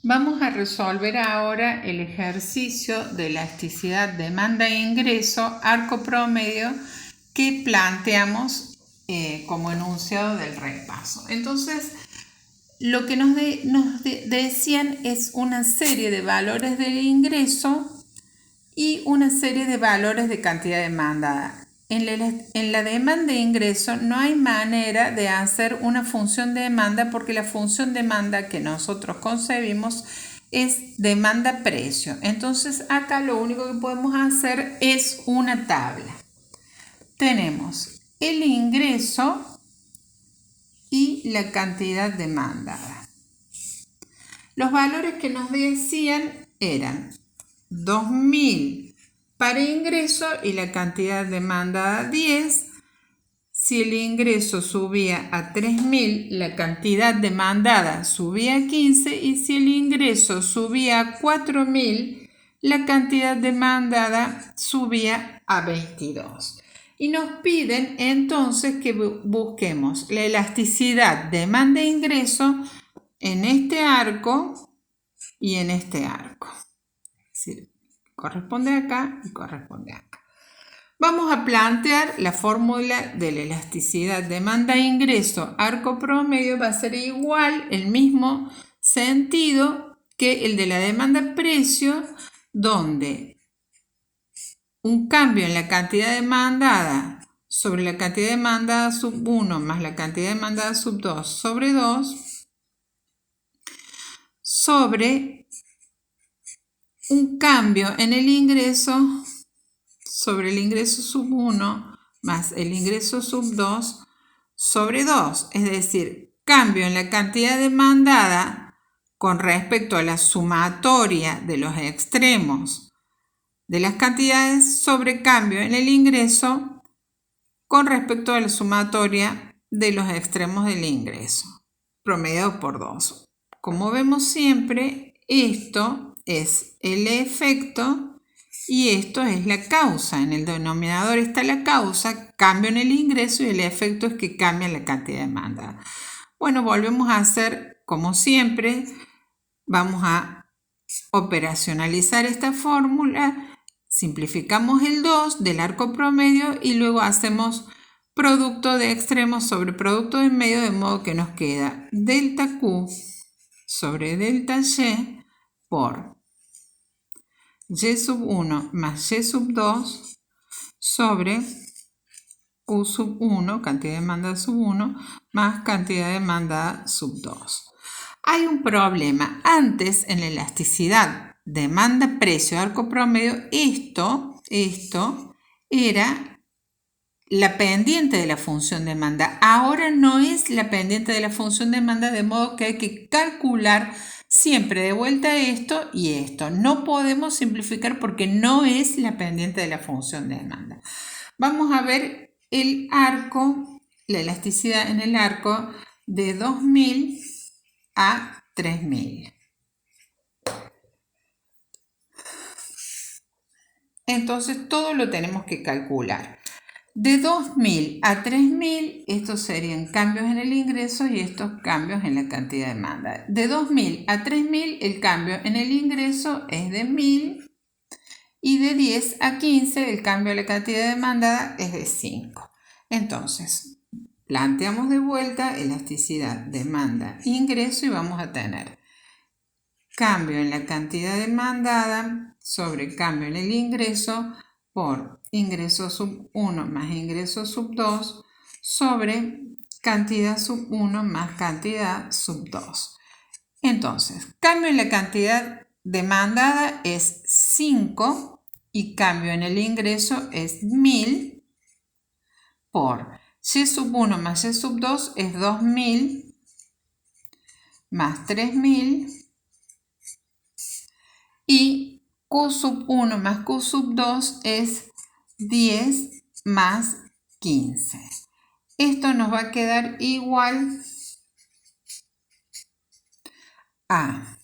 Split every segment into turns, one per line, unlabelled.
Vamos a resolver ahora el ejercicio de elasticidad, demanda e ingreso, arco promedio, que planteamos como enunciado del repaso. Entonces, lo que nos decían es una serie de valores del ingreso y una serie de valores de cantidad demandada. En la demanda de ingreso no hay manera de hacer una función de demanda porque la función demanda que nosotros concebimos es demanda precio. Entonces acá lo único que podemos hacer es una tabla. Tenemos el ingreso y la cantidad demandada. Los valores que nos decían eran 2.000 para ingreso y la cantidad demandada 10. Si el ingreso subía a 3.000, la cantidad demandada subía a 15, y si el ingreso subía a 4.000, la cantidad demandada subía a 22. Y nos piden entonces que busquemos la elasticidad demanda-ingreso en este arco y en este arco. Es decir, corresponde acá y corresponde acá. Vamos a plantear la fórmula de la elasticidad demanda-ingreso arco promedio. Va a ser igual, el mismo sentido que el de la demanda-precio, donde un cambio en la cantidad demandada sobre la cantidad demandada sub 1 más la cantidad demandada sub 2 sobre 2 sobre un cambio en el ingreso sobre el ingreso sub 1 más el ingreso sub 2 sobre 2, es decir, cambio en la cantidad demandada con respecto a la sumatoria de los extremos de las cantidades sobre cambio en el ingreso con respecto a la sumatoria de los extremos del ingreso, promediado por 2. Como vemos siempre, esto es el efecto y esto es la causa. En el denominador está la causa, cambio en el ingreso, y el efecto es que cambia la cantidad demandada. Bueno, volvemos a hacer como siempre. Vamos a operacionalizar esta fórmula. Simplificamos el 2 del arco promedio y luego hacemos producto de extremos sobre producto de medio, de modo que nos queda delta Q sobre delta Y por Y sub 1 más Y sub 2 sobre Q sub 1, cantidad demandada sub 1, más cantidad demandada sub 2. Hay un problema. Antes, en la elasticidad demanda-precio arco promedio, esto era la pendiente de la función demanda. Ahora no es la pendiente de la función demanda, de modo que hay que calcular siempre de vuelta esto y esto. No podemos simplificar porque no es la pendiente de la función de demanda. Vamos a ver el arco, la elasticidad en el arco de 2.000 a 3.000. Entonces todo lo tenemos que calcular. De 2.000 a 3.000, estos serían cambios en el ingreso y estos cambios en la cantidad de demanda. De 2.000 a 3.000, el cambio en el ingreso es de 1.000, y de 10 a 15, el cambio en la cantidad demandada es de 5. Entonces, planteamos de vuelta elasticidad demanda-ingreso y vamos a tener cambio en la cantidad demandada sobre cambio en el ingreso por ingreso sub 1 más ingreso sub 2 sobre cantidad sub 1 más cantidad sub 2. Entonces, cambio en la cantidad demandada es 5 y cambio en el ingreso es 1.000 por Y sub 1 más Y sub 2 es 2.000 más 3.000 y Q sub 1 más Q sub 2 es 10 más 15. Esto nos va a quedar igual a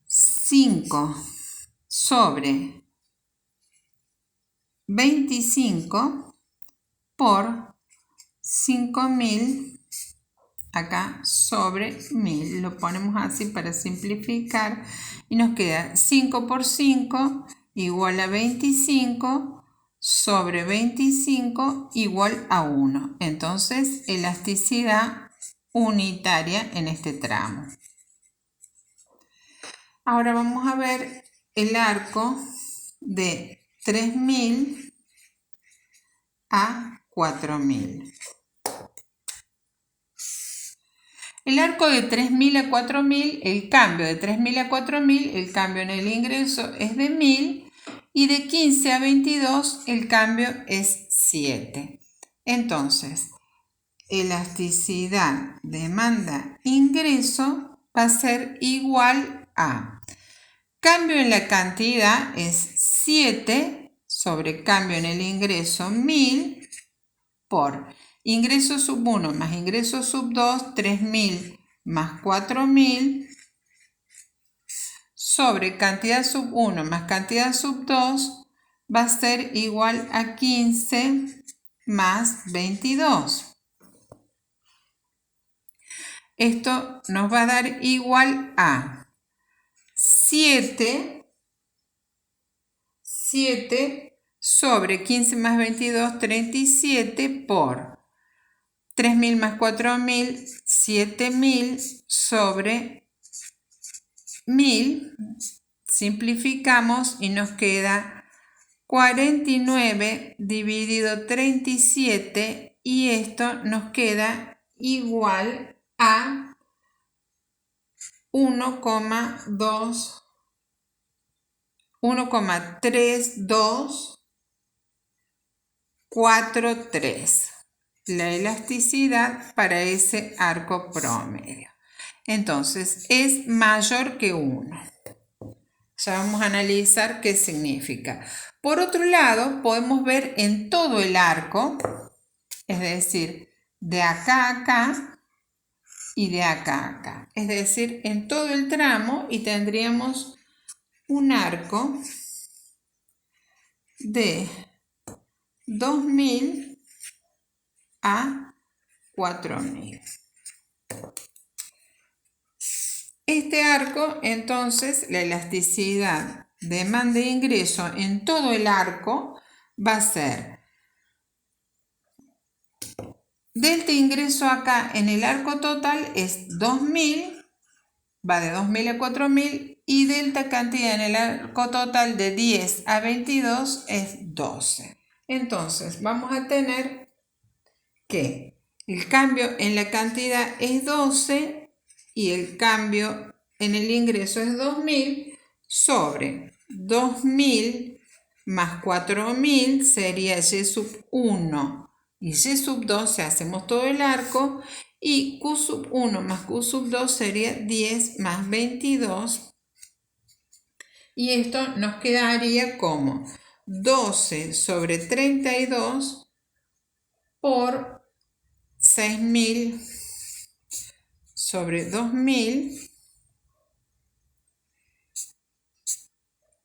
5 sobre 25 por 5.000 acá sobre 1000. Lo ponemos así para simplificar y nos queda 5 por 5 igual a 25 sobre 25 igual a 1. Entonces, elasticidad unitaria en este tramo. Ahora vamos a ver el arco de 3000 a 4000. El arco de 3000 a 4000, el cambio de 3000 a 4000, el cambio en el ingreso es de 1000 y de 15 a 22 el cambio es 7. Entonces, elasticidad demanda ingreso va a ser igual a cambio en la cantidad es 7 sobre cambio en el ingreso 1000 por ingreso sub 1 más ingreso sub 2, 3000 más 4000 sobre cantidad sub 1 más cantidad sub 2 va a ser igual a 15 más 22. Esto nos va a dar igual a 7 sobre 15 más 22, 37 por 3000 más 4000, 7000 sobre 1000. Simplificamos y nos queda 49 dividido 37 y esto nos queda igual a 1,3243. La elasticidad para ese arco promedio. Entonces, es mayor que 1. Ya vamos a analizar qué significa. Por otro lado, podemos ver en todo el arco, es decir, de acá a acá y de acá a acá. Es decir, en todo el tramo y tendríamos un arco de 2000 a 4000. Este arco, entonces, la elasticidad demanda e ingreso en todo el arco va a ser delta ingreso acá en el arco total es 2000, va de 2000 a 4000 y delta cantidad en el arco total de 10 a 22 es 12. Entonces, vamos a tener que el cambio en la cantidad es 12 y el cambio en el ingreso es 2000 sobre 2000 más 4000 sería y sub 1 y y sub 2, si hacemos todo el arco, y q sub 1 más q sub 2 sería 10 más 22 y esto nos quedaría como 12 sobre 32 por 6000 sobre 2000,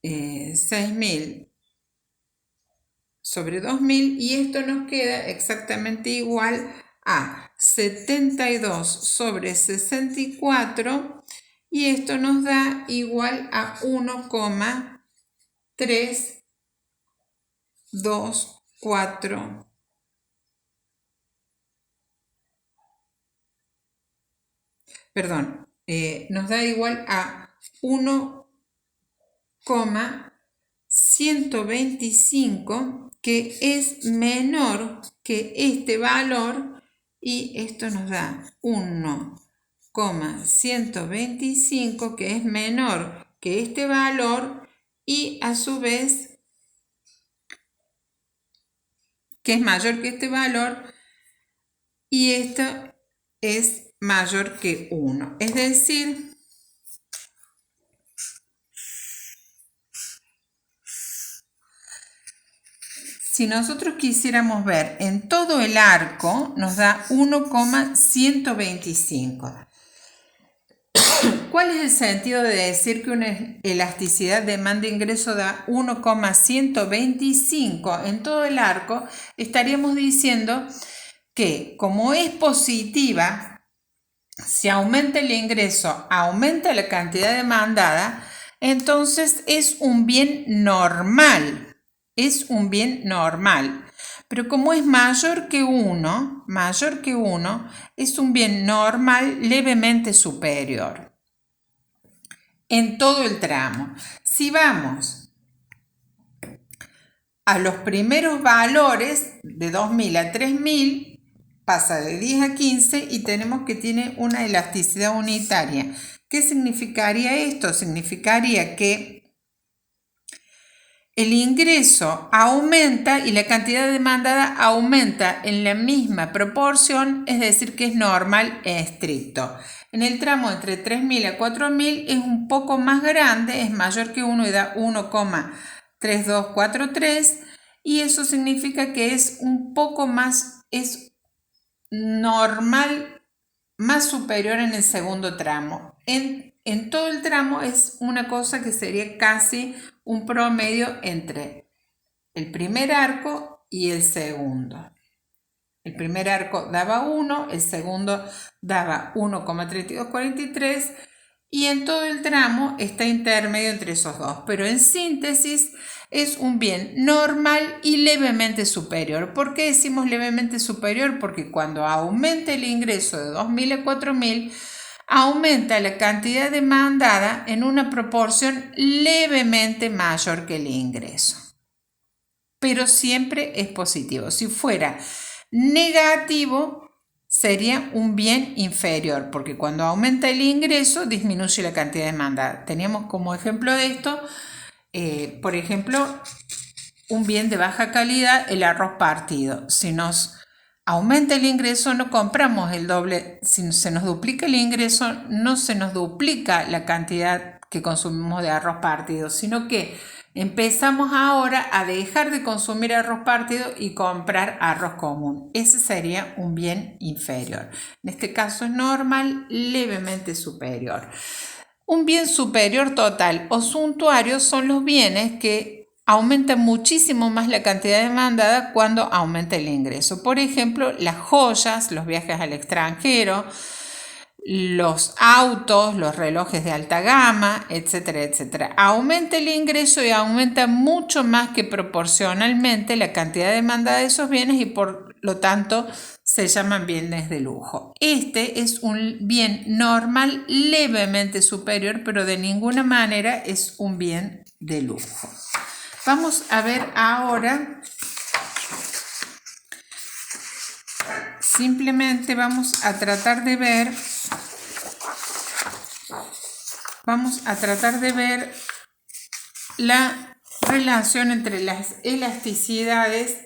6000 sobre 2000 y esto nos queda exactamente igual a 72 sobre 64 y esto nos da igual a 1,324. Perdón, nos da igual a 1,125, que es menor que este valor, y esto nos da 1,125, que es menor que este valor, y a su vez, que es mayor que este valor, y esto es mayor que 1. Es decir, si nosotros quisiéramos ver en todo el arco, nos da 1,125. ¿Cuál es el sentido de decir que una elasticidad demanda ingreso da 1,125 en todo el arco? Estaríamos diciendo que como es positiva Si aumenta el ingreso, aumenta la cantidad demandada, entonces es un bien normal. Es un bien normal. Pero como es mayor que 1, es un bien normal levemente superior en todo el tramo. Si vamos a los primeros valores de 2000 a 3000, pasa de 10 a 15 y tenemos que tiene una elasticidad unitaria. ¿Qué significaría esto? Significaría que el ingreso aumenta y la cantidad demandada aumenta en la misma proporción, es decir, que es normal e estricto. En el tramo entre 3000 a 4000 es un poco más grande, es mayor que 1 y da 1,3243 y eso significa que es un poco más, es normal, más superior en el segundo tramo. En todo el tramo es una cosa que sería casi un promedio entre el primer arco y el segundo. El primer arco daba 1, el segundo daba 1,3243 y en todo el tramo está intermedio entre esos dos. Pero en síntesis es un bien normal y levemente superior. ¿Por qué decimos levemente superior? Porque cuando aumenta el ingreso de 2000 a 4000, aumenta la cantidad demandada en una proporción levemente mayor que el ingreso. Pero siempre es positivo. Si fuera negativo, sería un bien inferior, porque cuando aumenta el ingreso, disminuye la cantidad demandada. Teníamos como ejemplo de esto, por ejemplo, un bien de baja calidad, el arroz partido. Si nos aumenta el ingreso, no compramos el doble. Si se nos duplica el ingreso, no se nos duplica la cantidad que consumimos de arroz partido, sino que empezamos ahora a dejar de consumir arroz partido y comprar arroz común. Ese sería un bien inferior. En este caso es normal, levemente superior. Un bien superior total o suntuario son los bienes que aumentan muchísimo más la cantidad demandada cuando aumenta el ingreso. Por ejemplo, las joyas, los viajes al extranjero, los autos, los relojes de alta gama, etcétera, etcétera. Aumenta el ingreso y aumenta mucho más que proporcionalmente la cantidad demandada de esos bienes y por lo tanto se llaman bienes de lujo. Este es un bien normal levemente superior, pero de ninguna manera es un bien de lujo. Vamos a ver ahora, simplemente vamos a tratar de ver la relación entre las elasticidades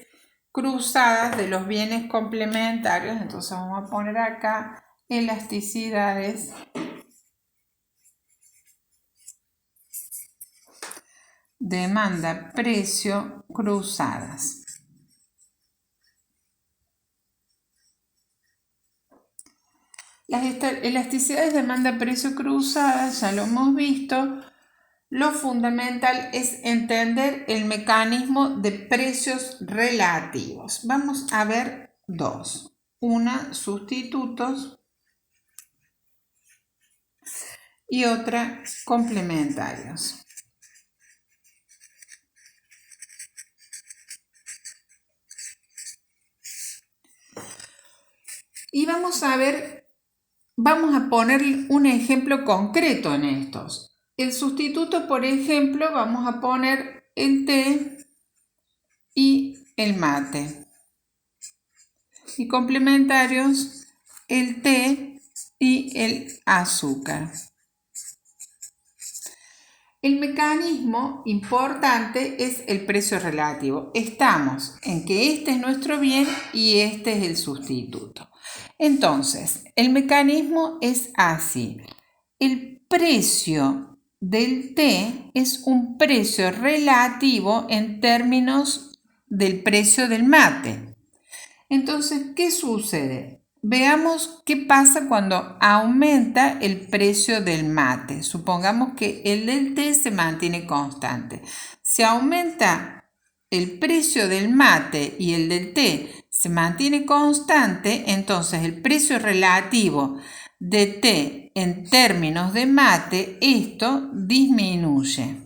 cruzadas de los bienes complementarios. Entonces vamos a poner acá elasticidades demanda-precio cruzadas. Las elasticidades demanda-precio cruzadas ya lo hemos visto. Lo fundamental es entender el mecanismo de precios relativos. Vamos a ver dos. Una, sustitutos, y otra, complementarios. Y vamos a poner un ejemplo concreto en estos. El sustituto, por ejemplo, vamos a poner el té y el mate. Y complementarios, el té y el azúcar. El mecanismo importante es el precio relativo. Estamos en que este es nuestro bien y este es el sustituto. Entonces, el mecanismo es así. El precio del té es un precio relativo en términos del precio del mate. Entonces, ¿qué sucede? Veamos qué pasa cuando aumenta el precio del mate. Supongamos que el del té se mantiene constante. Si aumenta el precio del mate y el del té se mantiene constante, entonces el precio relativo de T en términos de mate, esto disminuye.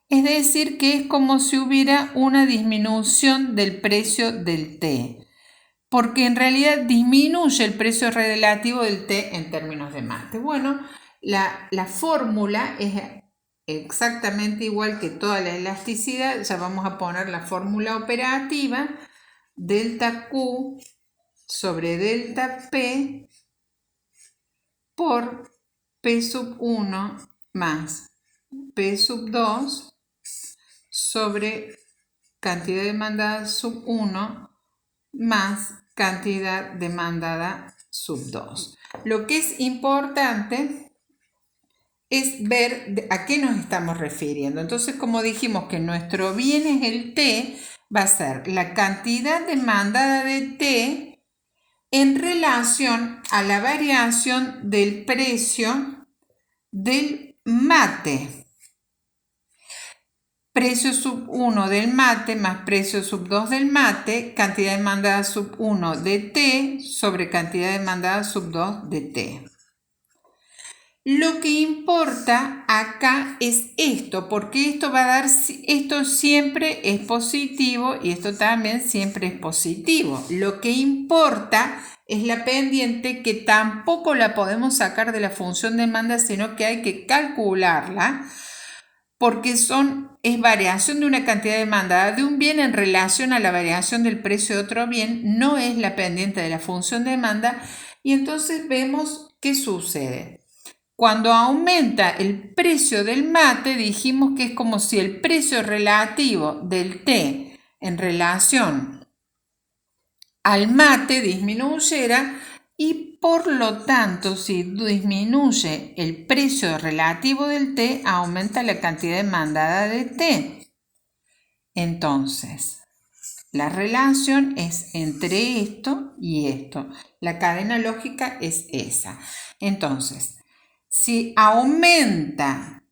Es decir, que es como si hubiera una disminución del precio del té, porque en realidad disminuye el precio relativo del té en términos de mate. Bueno, la fórmula es exactamente igual que toda la elasticidad. Ya vamos a poner la fórmula operativa: delta Q sobre delta P por P sub 1 más P sub 2 sobre cantidad demandada sub 1 más cantidad demandada sub 2. Lo que es importante es ver a qué nos estamos refiriendo. Entonces, como dijimos que nuestro bien es el T, va a ser la cantidad demandada de T en relación a la variación del precio del mate. Precio sub 1 del mate más precio sub 2 del mate, cantidad demandada sub 1 de T sobre cantidad demandada sub 2 de T. Lo que importa acá es esto, porque esto va a dar, esto siempre es positivo y esto también siempre es positivo. Lo que importa es la pendiente, que tampoco la podemos sacar de la función demanda, sino que hay que calcularla, porque es variación de una cantidad demandada de un bien en relación a la variación del precio de otro bien, no es la pendiente de la función demanda. Y entonces vemos qué sucede. Cuando aumenta el precio del mate, dijimos que es como si el precio relativo del té en relación al mate disminuyera, y por lo tanto, si disminuye el precio relativo del té, aumenta la cantidad demandada de té. Entonces, la relación es entre esto y esto. La cadena lógica es esa. Entonces, si aumenta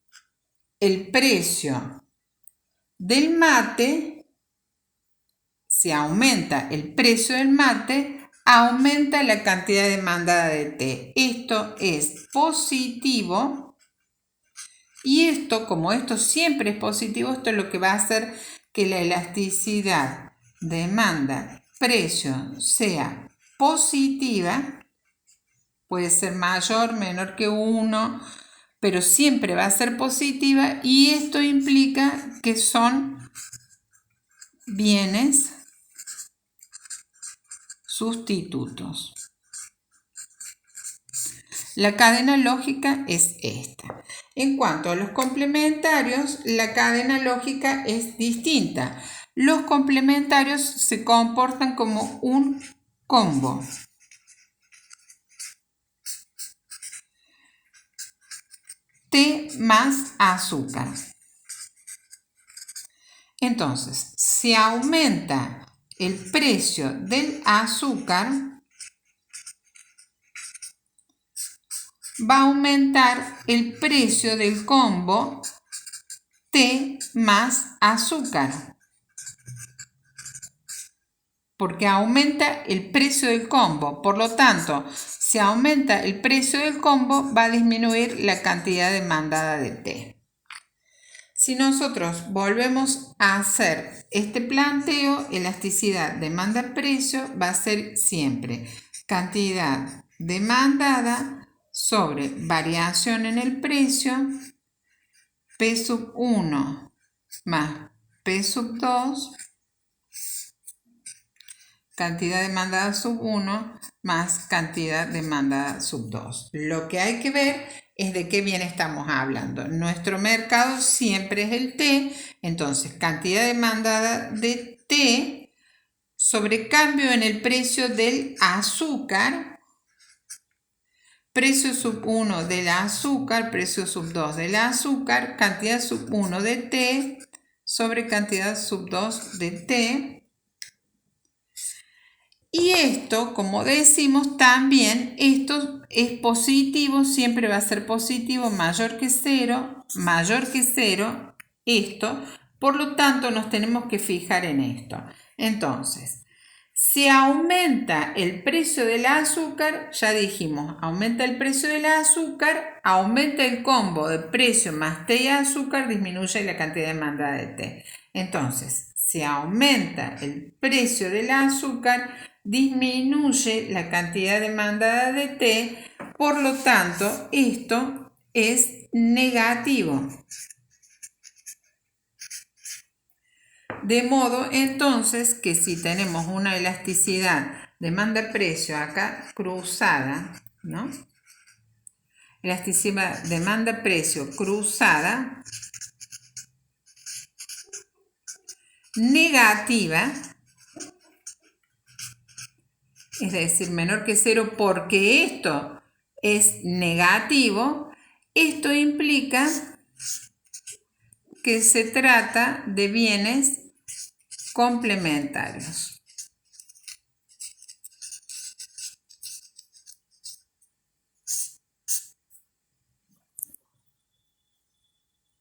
el precio del mate, aumenta la cantidad demandada de té. Esto es positivo, y esto, como esto siempre es positivo, esto es lo que va a hacer que la elasticidad demanda-precio sea positiva. Puede ser mayor, menor que 1, pero siempre va a ser positiva, y esto implica que son bienes sustitutos. La cadena lógica es esta. En cuanto a los complementarios, la cadena lógica es distinta. Los complementarios se comportan como un combo. Té más azúcar. Entonces, si aumenta el precio del azúcar, va a aumentar el precio del combo té más azúcar, porque aumenta el precio del combo. Por lo tanto, si aumenta el precio del combo, va a disminuir la cantidad demandada de té. Si nosotros volvemos a hacer este planteo, elasticidad demanda-precio va a ser siempre cantidad demandada sobre variación en el precio, P sub 1 más P sub 2, cantidad demandada sub 1 más cantidad demandada sub 2. Lo que hay que ver es de qué bien estamos hablando. Nuestro mercado siempre es el té, entonces cantidad demandada de té sobre cambio en el precio del azúcar, precio sub 1 del azúcar, precio sub 2 del azúcar, cantidad sub 1 de té sobre cantidad sub 2 de té. Y esto, como decimos también, esto es positivo, siempre va a ser positivo, mayor que cero, esto. Por lo tanto, nos tenemos que fijar en esto. Entonces, Si aumenta el precio del azúcar, ya dijimos, aumenta el precio del azúcar, aumenta el combo de precio más té y azúcar, disminuye la cantidad de demanda de té. Entonces, si aumenta el precio del azúcar, disminuye la cantidad demandada de té, por lo tanto, esto es negativo. De modo entonces que si tenemos una elasticidad demanda-precio acá cruzada, ¿no? Elasticidad demanda-precio cruzada negativa, es decir, menor que 0 porque esto es negativo, esto implica que se trata de bienes complementarios.